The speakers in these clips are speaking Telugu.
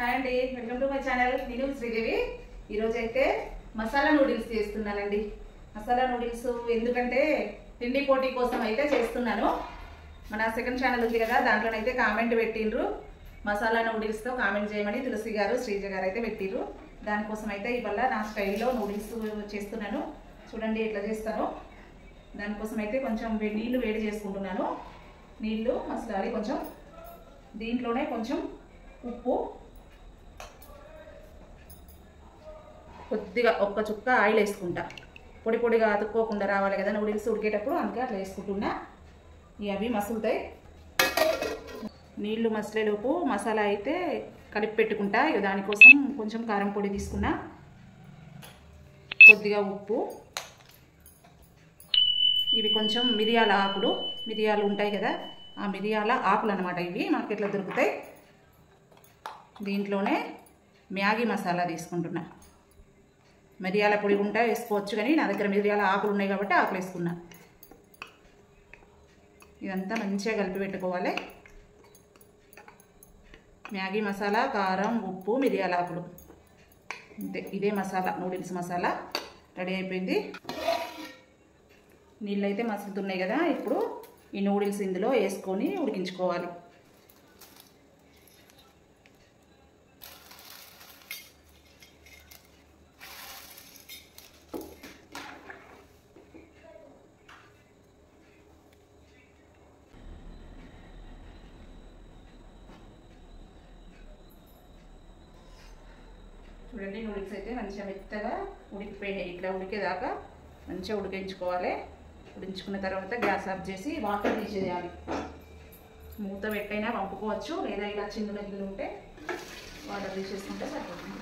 హాయ్ అండి, వెల్కమ్ టు మై ఛానల్. నేను శ్రీదేవి. ఈరోజు అయితే మసాలా నూడిల్స్ చేస్తున్నానండి. మసాలా నూడిల్స్ ఎందుకంటే తిండి పోటీ కోసం అయితే చేస్తున్నాను. మన సెకండ్ ఛానల్ ఉంది కదా, దాంట్లోనైతే కామెంట్ పెట్టిండ్రు మసాలా నూడిల్స్తో కామెంట్ చేయమని తులసి గారు, శ్రీజ గారు అయితే పెట్టిర్రు. దానికోసం అయితే ఇవాళ నా స్టైల్లో నూడిల్స్ చేస్తున్నాను. చూడండి ఎట్లా చేస్తానో. దానికోసం అయితే కొంచెం నీళ్లు వేడి చేసుకుంటున్నాను. నీళ్లు మసాలి కొంచెం, దీంట్లోనే కొంచెం ఉప్పు, కొద్దిగా ఒక్క చుక్క ఆయిల్ వేసుకుంటా. పొడి పొడిగా అతుక్కోకుండా రావాలి కదా నూడిల్స్ ఉడికేటప్పుడు, అందుకే అట్లా వేసుకుంటున్నా. అవి మసులుతాయి. నీళ్లు మసలేలోపు మసాలా అయితే కలిపి పెట్టుకుంటా. దానికోసం కొంచెం కారం పొడి తీసుకున్నా, కొద్దిగా ఉప్పు, ఇవి కొంచెం మిరియాల ఆకులు, మిరియాలు ఉంటాయి కదా, ఆ మిరియాల ఆకులు అన్నమాట. ఇవి మార్కెట్లో దొరుకుతాయి. దీంట్లోనే మ్యాగీ మసాలా తీసుకుంటున్నా. మిరియాల పొడి ఉంటే వేసుకోవచ్చు, కానీ నా దగ్గర మిరియాల ఆకులు ఉన్నాయి కాబట్టి ఆకులు వేసుకున్నా. ఇదంతా మంచిగా కలిపి పెట్టుకోవాలి. మ్యాగీ మసాలా, కారం, ఉప్పు, మిరియాల ఆకులు, అంతే. ఇదే మసాలా, నూడిల్స్ మసాలా రెడీ అయిపోయింది. నీళ్ళు అయితే మసులుతున్నాయి కదా, ఇప్పుడు ఈ నూడిల్స్ ఇందులో వేసుకొని ఉడికించుకోవాలి. చూడండి, నూడిల్స్ అయితే మంచిగా మెత్తగా ఉడికిపోయినాయి. ఇట్లా ఉడికేదాకా మంచిగా ఉడికించుకోవాలి. ఉడికించుకున్న తర్వాత గ్యాస్ ఆఫ్ చేసి వాటర్ తీసేయాలి. మూత పెట్టైనా పంపుకోవచ్చు, లేదా ఇలా చిన్న గిన్నెలు ఉంటే వాటర్ తీసేసుకుంటే సరిపోతుంది.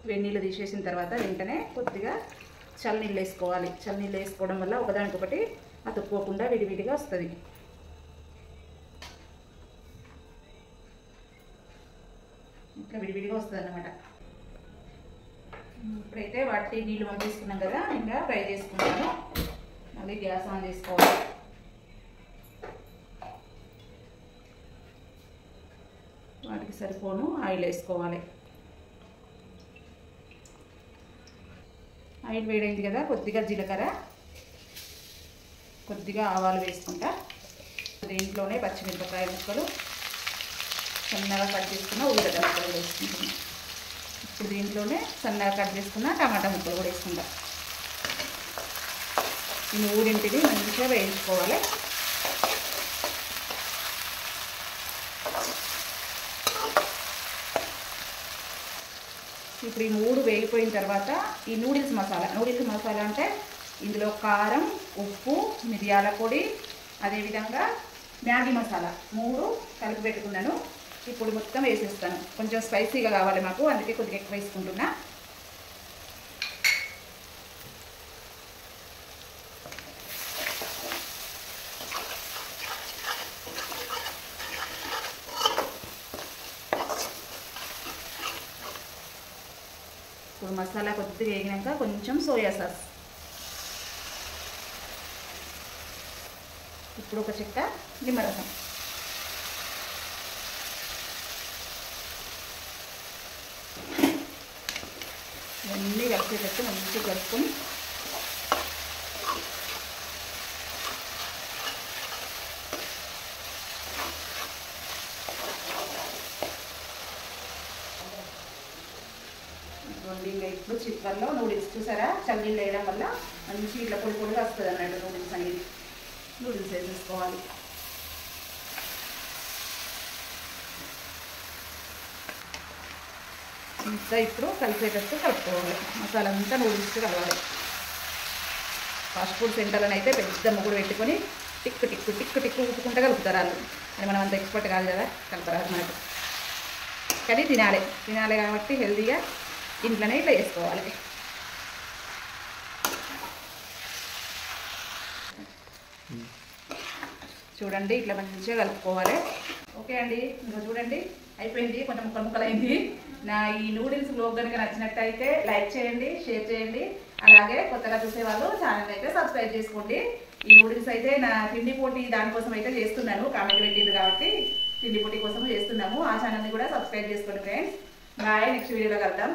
వెన్నీళ్ళు తీసేసిన తర్వాత వెంటనే కొద్దిగా చల్లనీళ్ళు వేసుకోవాలి. చల్లనీళ్ళు వేసుకోవడం వల్ల ఒకదానికొకటి అతుక్కోకుండా విడివిడిగా వస్తుంది. ఇట్లా విడివిడిగా వస్తుంది అన్నమాట. ఇప్పుడైతే వాటి నీళ్ళు పంపేసుకున్నాం కదా, ఇంకా ఫ్రై చేసుకుంటాను. మళ్ళీ గ్యాస్ ఆన్ చేసుకోవాలి. వాటికి సరిపోను ఆయిల్ వేసుకోవాలి. ఆయిల్ వేడైంది కదా, కొద్దిగా జీలకర్ర, కొద్దిగా ఆవాలు వేసుకుంటా. దీంట్లోనే పచ్చిమిరపకాయ ముక్కలు, సన్నగా కట్ చేసుకున్న ఉల్లిగడ్డ ముక్కలు కూడా వేసుకుంటున్నాం. ఇప్పుడు దీంట్లోనే సన్నగా కట్ చేసుకున్న టమాటా ముక్కలు కూడా వేసుకుంటాం. ఈ మూడింటిని మంచిగా వేయించుకోవాలి. ఇప్పుడు ఈ మూడు వేగిపోయిన తర్వాత ఈ నూడిల్స్ మసాలా అంటే ఇందులో కారం, ఉప్పు, మిరియాల పొడి, అదేవిధంగా మ్యాగీ మసాలా 3 కలిపి పెట్టుకున్నాను. ఇప్పుడు మొత్తం వేసేస్తాను. కొంచెం స్పైసీగా కావాలి మాకు, అందుకే కొద్దిగా ఎక్కువ వేసుకుంటున్నా. ఇప్పుడు మసాలా కొద్దిగా వేగినాక కొంచెం సోయా సాస్, ఇప్పుడు ఒక చెక్క నిమ్మరసం, ఇవన్నీ కలిసేటట్టు మంచిగా కలుపుకొని ఇంకా ఇప్పుడు చిక్కర్లో నూడిల్స్ చూసారా, చల్లనీళ్ళు వేయడం వల్ల మంచి ఇట్లా పొడి పొడిగా వస్తుంది అన్నట్టు నూడిల్స్ అనేది. నూడిల్స్ వేసేసుకోవాలి. ఇంకా ఇప్పుడు కలిసేటట్టు కలుపుకోవాలి. మసాలా అంతా నూడిల్స్ కలవాలి. ఫాస్ట్ ఫుడ్ సెంటర్లను అయితే పెద్ద ముగ్గురు పెట్టుకొని టిక్కు టిక్కు టిక్కు టిక్కు ఉప్పుకుంటూ కలుపుతారు వాళ్ళు. అని మనం అంత ఎక్స్పర్ట్ కాదు కదా, కలుపుతారు మనకు. కానీ తినాలి కాబట్టి హెల్తీగా ఇంట్లోనే ఇట్లా చేసుకోవాలి. చూడండి, ఇట్లా మంచిగా కలుపుకోవాలి. ఓకే అండి, ఇంకా చూడండి అయిపోయింది, కొంచెం ముక్కలైంది. నా ఈ నూడిల్స్ బ్లాగ్ కనుక నచ్చినట్టయితే లైక్ చేయండి, షేర్ చేయండి. అలాగే కొత్తగా చూసే వాళ్ళు ఛానల్ అయితే సబ్స్క్రైబ్ చేసుకోండి. ఈ నూడిల్స్ అయితే నా తిండి పోటీ దానికోసం అయితే చేస్తున్నాను, కామెంట్ పెట్టింది కాబట్టి తిండి పోటీ కోసం చేస్తున్నాము. ఆ ఛానల్ని కూడా సబ్స్క్రైబ్ చేసుకోండి ఫ్రెండ్స్. బాయ్, నెక్స్ట్ వీడియోలో కలుద్దాం.